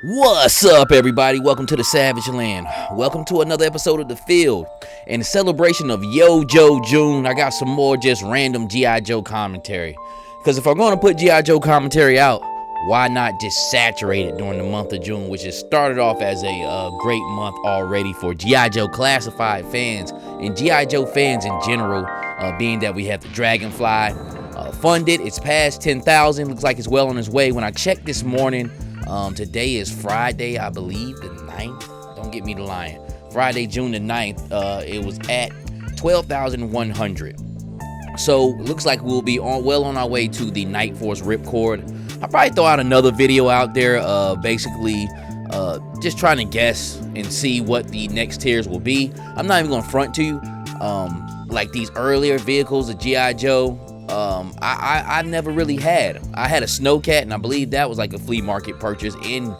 What's up, everybody? Welcome to the Savage Land. Welcome to another episode of The Field. In celebration of Yo Joe June, I got some more just random GI Joe commentary. Because if I'm going to put GI Joe commentary out, why not just saturate it during the month of June, which has started off as a great month already for GI Joe classified fans and GI Joe fans in general, being that we have the Dragonfly funded. It's past 10,000. Looks like it's well on its way. When I checked this morning, today is Friday, I believe, the 9th. Don't get me to lying. Friday, June the 9th, it was at 12,100. So, looks like we'll be well on our way to the Night Force Ripcord. I'll probably throw out another video out there, basically, just trying to guess and see what the next tiers will be. I'm not even going to front to you. Like these earlier vehicles of G.I. Joe, I never really had. I had a Snowcat, and I believe that was like a flea market purchase in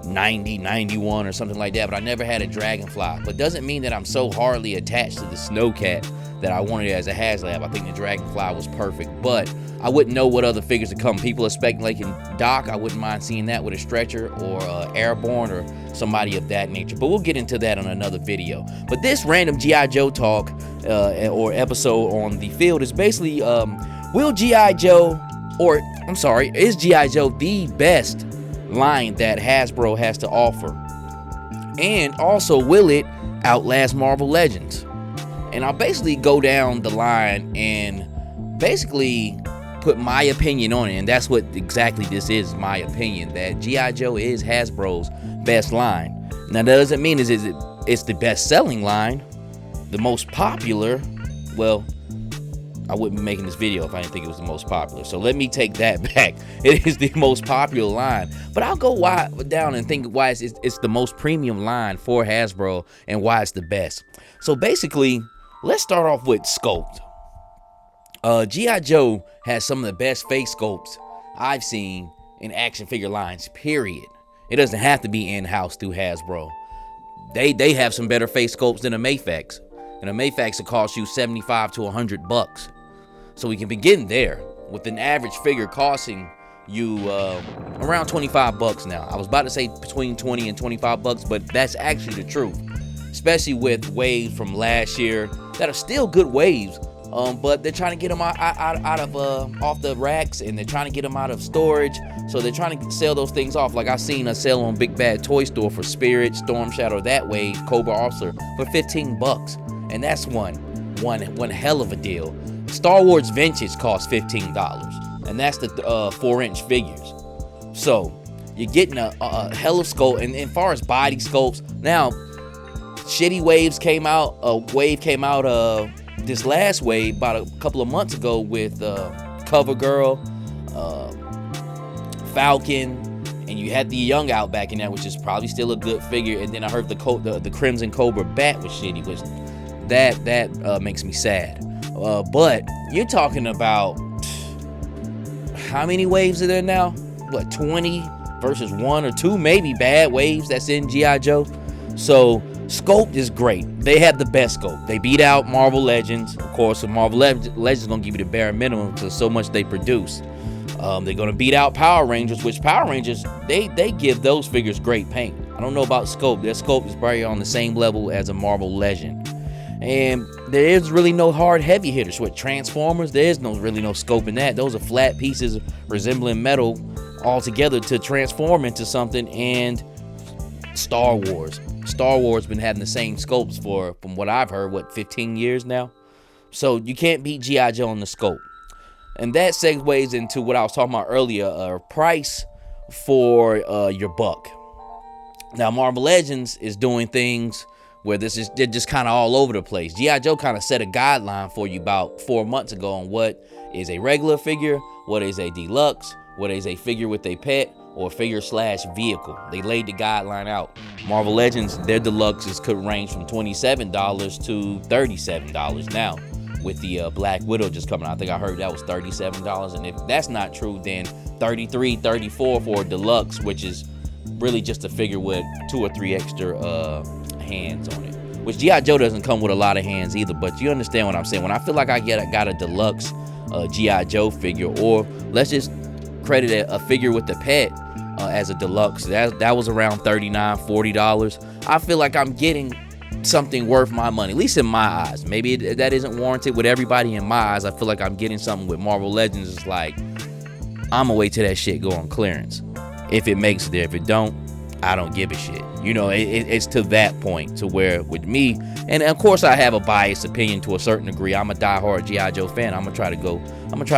90, 91 or something like that, but I never had a Dragonfly. But doesn't mean that I'm so hardly attached to the Snowcat that I wanted it as a HasLab. I think the Dragonfly was perfect, but I wouldn't know what other figures to come. People are speculating Doc. I wouldn't mind seeing that with a Stretcher or Airborne or somebody of that nature, but we'll get into that on another video. But this random G.I. Joe talk or episode on The Field is basically, will G.I. Joe, or I'm sorry, is G.I. Joe the best line that Hasbro has to offer? And also, will it outlast Marvel Legends? And I'll basically go down the line and basically put my opinion on it, and that's what exactly this is, my opinion, that G.I. Joe is Hasbro's best line. Now, that doesn't mean it's the best-selling line, the most popular. Well, I wouldn't be making this video if I didn't think it was the most popular. So let me take that back. It is the most popular line. But I'll go down and think why it's the most premium line for Hasbro and why it's the best. So basically, let's start off with sculpt. G.I. Joe has some of the best face sculpts I've seen in action figure lines, period. It doesn't have to be in-house through Hasbro. They have some better face sculpts than a Mayfax. And a Mayfax will cost you $75 to $100. So we can begin there with an average figure costing you around $25 now. I was about to say between $20 and $25, but that's actually the truth. Especially with waves from last year that are still good waves, but they're trying to get them out of off the racks, and they're trying to get them out of storage. So they're trying to sell those things off. Like I seen a sale on Big Bad Toy Store for Spirit, Storm Shadow, that wave, Cobra Officer for $15. And that's one hell of a deal. Star Wars Vintage costs $15, and that's the 4-inch figures. So you're getting a hell of sculpt. And as far as body sculpts, now shitty waves came out. A wave came out this last wave about a couple of months ago with CoverGirl, Falcon, and you had the Young Outback in that, which is probably still a good figure. And then I heard the Crimson Cobra Bat was shitty, which that makes me sad. But you're talking about how many waves are there now? What, 20 versus 1 or 2 maybe bad waves that's in G.I. Joe? So sculpt is great. They have the best sculpt. They beat out Marvel Legends. Of course, Marvel Legends gonna give you the bare minimum because so much they produce. They're gonna beat out Power Rangers, which Power Rangers, they give those figures great paint. I don't know about sculpt. Their sculpt is probably on the same level as a Marvel Legend. And there is really no hard heavy hitters. With Transformers, there is really no scope in that. Those are flat pieces resembling metal all together to transform into something. And Star Wars been having the same scopes from what I've heard, 15 years now? So you can't beat G.I. Joe on the scope. And that segues into what I was talking about earlier, price for your buck. Now, Marvel Legends is doing things where they're just kind of all over the place. G.I. Joe kind of set a guideline for you about 4 months ago on what is a regular figure, what is a deluxe, what is a figure with a pet, or figure/vehicle. They laid the guideline out. Marvel Legends, their deluxes could range from $27 to $37 now. With the Black Widow just coming out, I think I heard that was $37. And if that's not true, then $33, $34 for a deluxe, which is really just a figure with 2 or 3 extra hands on it. Which G.I. Joe doesn't come with a lot of hands either, but you understand what I'm saying. When I feel like I got a deluxe G.I. Joe figure, or let's just credit a figure with the pet, as a deluxe. That was around $39-$40. I feel like I'm getting something worth my money, at least in my eyes. Maybe that isn't warranted with everybody. In my eyes, I feel like I'm getting something with Marvel Legends. It's like, I'm gonna wait till that shit go on clearance. If it makes it there, if it don't, I don't give a shit. You know, it's to that point to where with me, and of course I have a biased opinion to a certain degree. I'm a diehard GI Joe fan. I'm gonna try to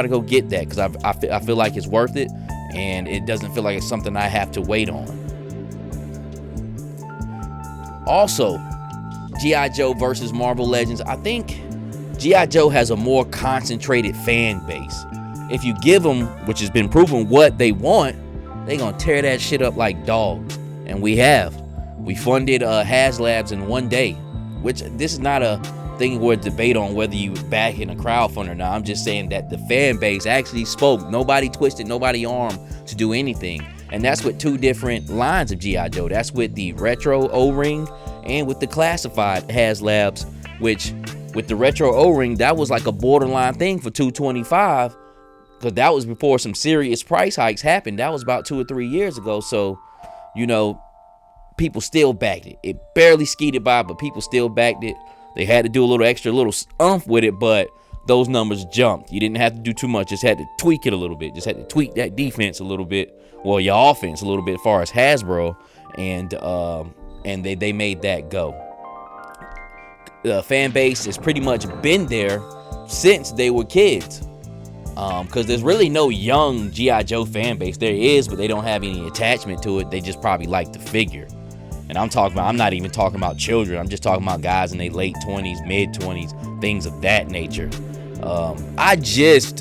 go get that because I feel like it's worth it, and it doesn't feel like it's something I have to wait on. Also, GI Joe versus Marvel Legends. I think GI Joe has a more concentrated fan base. If you give them, which has been proven, what they want, they gonna tear that shit up like dogs. And we funded HasLabs in one day, which this is not a thing where debate on whether you back in a crowdfund or not. I'm just saying that the fan base actually spoke. Nobody twisted nobody arm to do anything. And that's with two different lines of GI Joe. That's with the retro O-ring and with the classified HasLabs, which with the retro O-ring, that was like a borderline thing for $225, because that was before some serious price hikes happened. That was about 2 or 3 years ago. So, you know, people still backed it. It barely skeeted by, but people still backed it. They had to do a little extra little umph with it, but those numbers jumped. You didn't have to do too much. Just had to tweak it a little bit. Just had to tweak that defense a little bit. Well, your offense a little bit as far as Hasbro, and they made that go. The fan base has pretty much been there since they were kids. Because there's really no young G.I. Joe fan base. There is, but they don't have any attachment to it. They just probably like the figure. And I'm not even talking about children. I'm just talking about guys in their late 20s, mid 20s, things of that nature. I just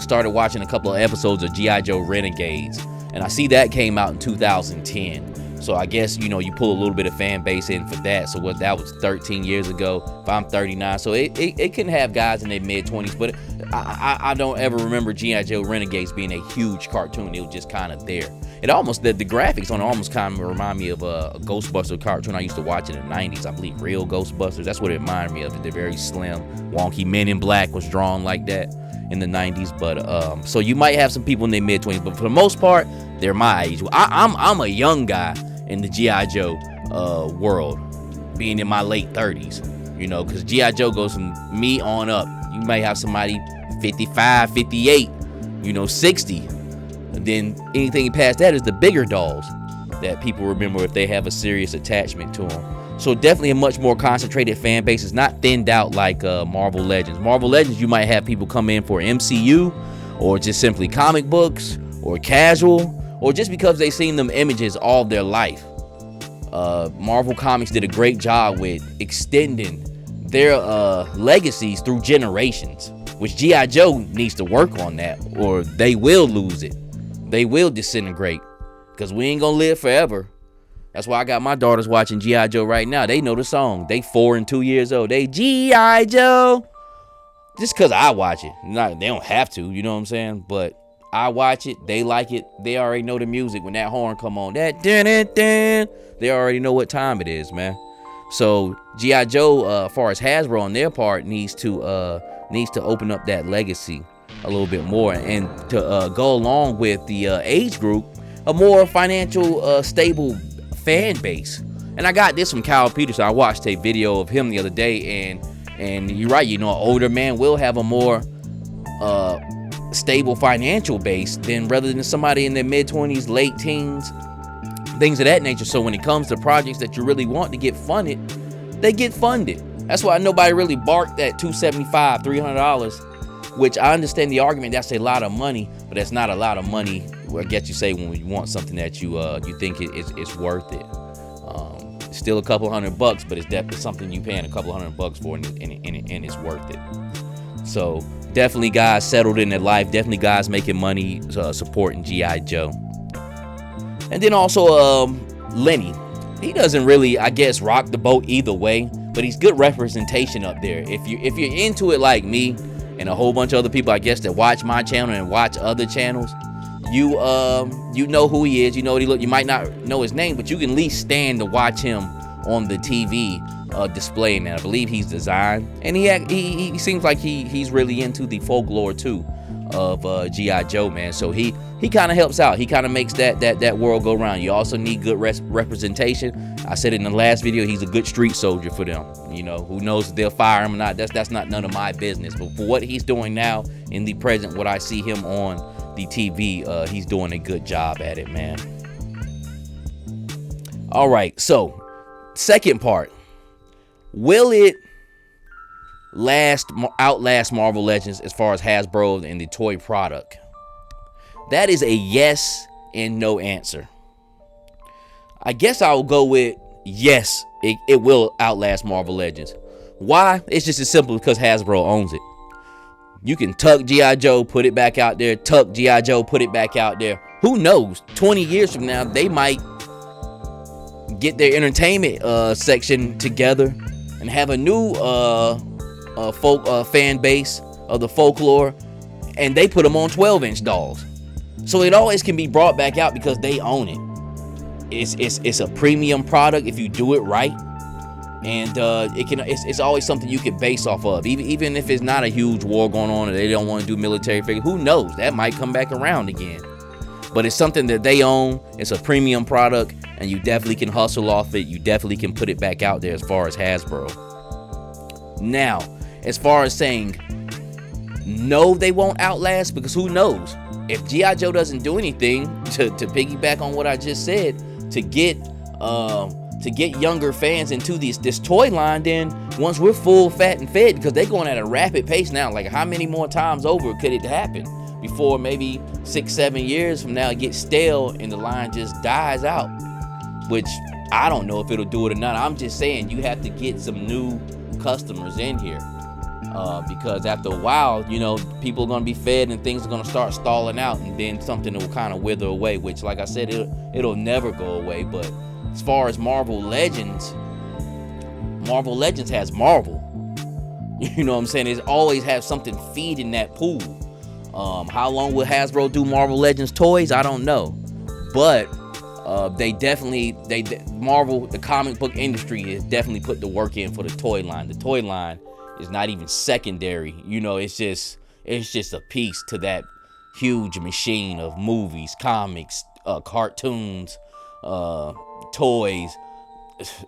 started watching a couple of episodes of G.I. Joe Renegades, and I see that came out in 2010. So I guess, you know, you pull a little bit of fan base in for that. So what, that was 13 years ago. If I'm 39, so it can have guys in their mid 20s, but I don't ever remember G.I. Joe Renegades being a huge cartoon. It was just kind of there. It almost, the graphics on it almost kind of remind me of a Ghostbuster cartoon I used to watch in the 90s. I believe Real Ghostbusters. That's what it reminded me of. They're very slim, wonky. Men in Black was drawn like that in the 90s. But so you might have some people in their mid 20s, but for the most part, they're my age. I'm a young guy in the G.I. Joe world, being in my late 30s, you know, because G.I. Joe goes from me on up. You might have somebody 55, 58, you know, 60. And then anything past that is the bigger dolls that people remember if they have a serious attachment to them. So definitely a much more concentrated fan base. It's not thinned out like Marvel Legends. Marvel Legends, you might have people come in for MCU or just simply comic books or casual, or just because they've seen them images all their life. Marvel Comics did a great job with extending their legacies through generations, which G.I. Joe needs to work on that, or they will lose it. They will disintegrate, because we ain't gonna live forever. That's why I got my daughters watching G.I. Joe right now. They know the song. They 4 and 2 years old. They G.I. Joe. Just because I watch it. They don't have to, you know what I'm saying? But I watch it, they like it, they already know the music. When that horn come on, that dun-dun-dun, they already know what time it is, man. So G.I. Joe, as far as Hasbro on their part, needs to open up that legacy a little bit more, and to go along with the age group, a more financial stable fan base. And I got this from Kyle Peterson. I watched a video of him the other day, and you're right, you know, an older man will have a more stable financial base rather than somebody in their mid-20s, late teens, things of that nature. So when it comes to projects that you really want to get funded, they get funded. That's why nobody really barked at $275, $300, which I understand the argument. That's a lot of money, but that's not a lot of money. I guess you say when you want something that you think it's worth it. It's still a couple $100, but it's definitely something you paying a couple $100 for, and it's worth it. So definitely guys settled in their life. Definitely guys making money supporting G.I. Joe. And then also Lenny. He doesn't really, I guess, rock the boat either way, but he's good representation up there. If you're into it like me and a whole bunch of other people, I guess, that watch my channel and watch other channels, you know who he is. You know what he look. You might not know his name, but you can at least stand to watch him on the TV displaying that. I believe he's designed, and he seems like he's really into the folklore too. of GI Joe, man. So he kind of helps out. He kind of makes that world go round. You also need good representation. I said it in the last video, he's a good street soldier for them. You know, who knows if they'll fire him or not? That's not none of my business. But for what he's doing now in the present, what I see him on the TV, he's doing a good job at it, man. All right, so second part, will it outlast Marvel Legends as far as Hasbro and the toy product? That is a yes and no answer. I guess I'll go with yes, it will outlast Marvel Legends. Why? It's just as simple because Hasbro owns it. You can tuck GI Joe, put it back out there, tuck GI Joe, put it back out there. Who knows? 20 years from now, they might get their entertainment section together and have a new folk fan base of the folklore, and they put them on 12-inch dolls. So it always can be brought back out because they own it. It's a premium product if you do it right, and it's always something you can base off of. Even if it's not a huge war going on and they don't want to do military figures, who knows? That might come back around again. But it's something that they own. It's a premium product, and you definitely can hustle off it. You definitely can put it back out there as far as Hasbro. Now, as far as saying no, they won't outlast, because who knows? If GI Joe doesn't do anything to piggyback on what I just said, to get younger fans into this toy line, then once we're full, fat, and fed, because they're going at a rapid pace now. Like, how many more times over could it happen before maybe 6-7 years from now it gets stale and the line just dies out? Which I don't know if it'll do it or not. I'm just saying you have to get some new customers in here, because after a while, you know, people are going to be fed and things are going to start stalling out, and then something will kind of wither away, which, like I said, it'll never go away. But as far as Marvel Legends has Marvel. You know what I'm saying? It always has something feeding that pool. How long will Hasbro do Marvel Legends toys? I don't know. But Marvel, the comic book industry, has definitely put the work in for the toy line. The toy line is not even secondary. You know, it's just a piece to that huge machine of movies, comics, cartoons, toys,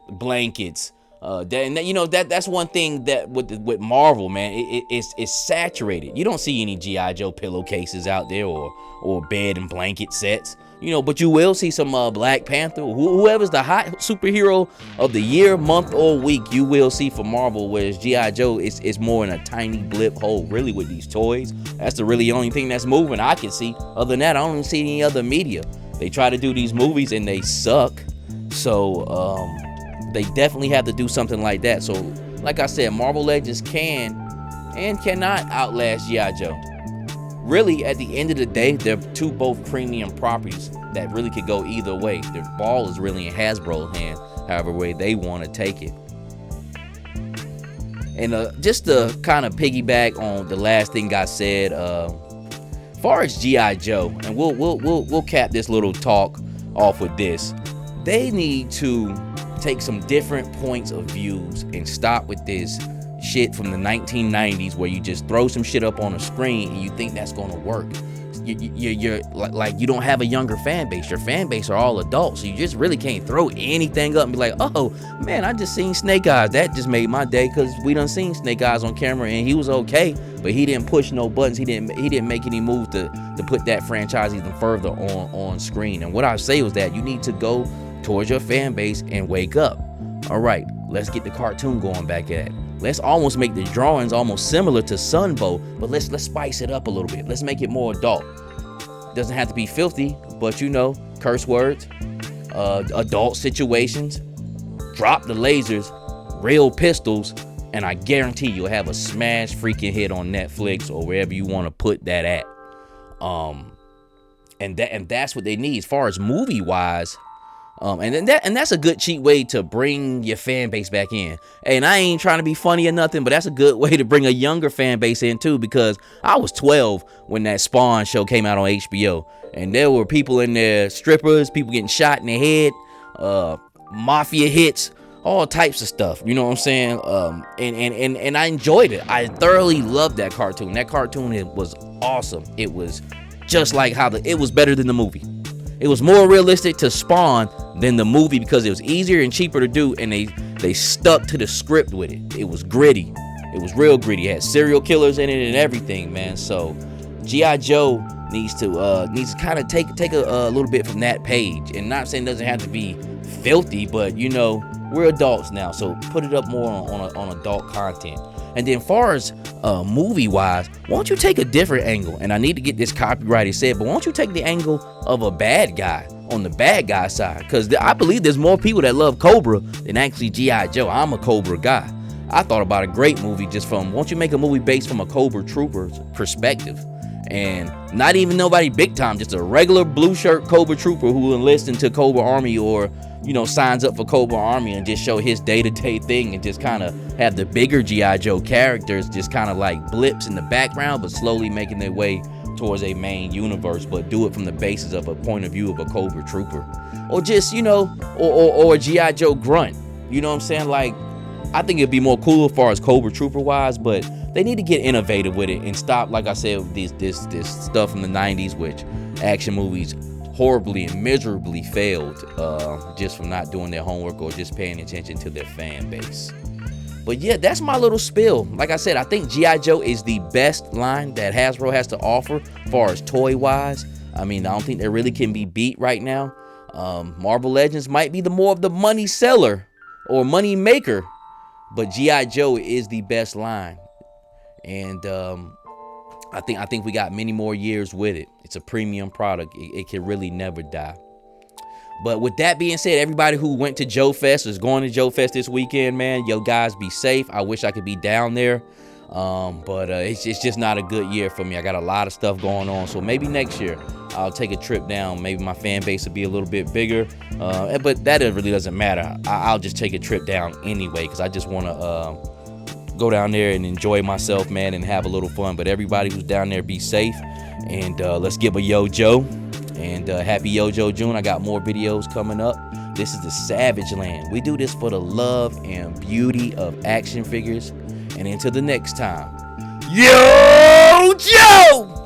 blankets. That's one thing that with Marvel, man, it's saturated. You don't see any GI Joe pillowcases out there or bed and blanket sets. You know, but you will see some Black Panther, whoever's the hot superhero of the year, month, or week, you will see for Marvel, whereas G.I. Joe is more in a tiny blip hole, really, with these toys. That's the really only thing that's moving I can see. Other than that, I don't see any other media. They try to do these movies and they suck. So, they definitely have to do something like that. So, like I said, Marvel Legends can and cannot outlast G.I. Joe. Really, at the end of the day, they're both premium properties that really could go either way. Their ball is really in Hasbro's hand, however way they want to take it. And just to kind of piggyback on the last thing I said, as far as G.I. Joe, and we'll cap this little talk off with this. They need to take some different points of views and stop with this shit from the 1990s where you just throw some shit up on a screen and you think that's gonna work. You're like, you don't have a younger fan base. Your fan base are all adults, so you just really can't throw anything up and be like, oh man, I just seen Snake Eyes, that just made my day, because we done seen Snake Eyes on camera and he was okay, but he didn't push no buttons. He didn't make any moves to put that franchise even further on screen. And what I say was that you need to go towards your fan base and wake up. All right, let's get the cartoon going back at it. Let's almost make the drawings almost similar to Sunbow, but let's spice it up a little bit. Let's make it more adult. Doesn't have to be filthy, but you know, curse words, adult situations, drop the lasers, real pistols, and I guarantee you'll have a smash freaking hit on Netflix or wherever you want to put that at. And that's what they need as far as movie wise. And that's a good cheap way to bring your fan base back in. And I ain't trying to be funny or nothing, but that's a good way to bring a younger fan base in too, because I was 12 when that Spawn show came out on HBO, and there were people in there, strippers, people getting shot in the head, mafia hits, all types of stuff. You know what I'm saying? And I enjoyed it. I thoroughly loved that cartoon. That cartoon, it was awesome. It was just like how it was better than the movie. It was more realistic to Spawn than the movie because it was easier and cheaper to do, and they stuck to the script with it. It was gritty. It was real gritty. It had serial killers in it and everything, man. So GI Joe needs to kind of take a little bit from that page. And not saying it doesn't have to be filthy, but you know, we're adults now, so put it up more on adult content. And then far as movie wise, why don't you take a different angle? And I need to get this copyrighted said, but why don't you take the angle of a bad guy on the bad guy side? Because I believe there's more people that love Cobra than actually GI Joe. I'm a Cobra guy. I thought about a great movie just from, why don't you make a movie based from a Cobra trooper's perspective? And not even nobody big time, just a regular blue shirt Cobra trooper who enlists into Cobra Army, or you know, signs up for Cobra Army, and just show his day-to-day thing, and just kind of have the bigger GI Joe characters just kind of like blips in the background, but slowly making their way towards a main universe, but do it from the basis of a point of view of a Cobra trooper, or just, you know, or a GI Joe grunt. You know what I'm saying? Like, I think it'd be more cool as far as Cobra trooper wise, but they need to get innovative with it and stop, like I said, this stuff from the 90s, which action movies horribly and miserably failed just from not doing their homework or just paying attention to their fan base. But yeah, that's my little spill. Like I said, I think GI Joe is the best line that Hasbro has to offer as far as toy wise. I mean, I don't think they really can be beat right now. Marvel Legends might be the more of the money seller or money maker, but GI Joe is the best line. And I think we got many more years with it. It's a premium product. It can really never die. But with that being said, everybody who went to Joe Fest, is going to Joe Fest this weekend, man, yo guys, be safe. I wish I could be down there, but it's just not a good year for me. I got a lot of stuff going on, so maybe next year I'll take a trip down. Maybe my fan base will be a little bit bigger, but that really doesn't matter. I'll just take a trip down anyway, because I just want to go down there and enjoy myself, man, and have a little fun. But everybody who's down there, be safe, and let's give a Yo Joe, and happy Yo Joe June. I got more videos coming up. This is the Savage Land. We do this for the love and beauty of action figures. And until the next time, Yo Joe!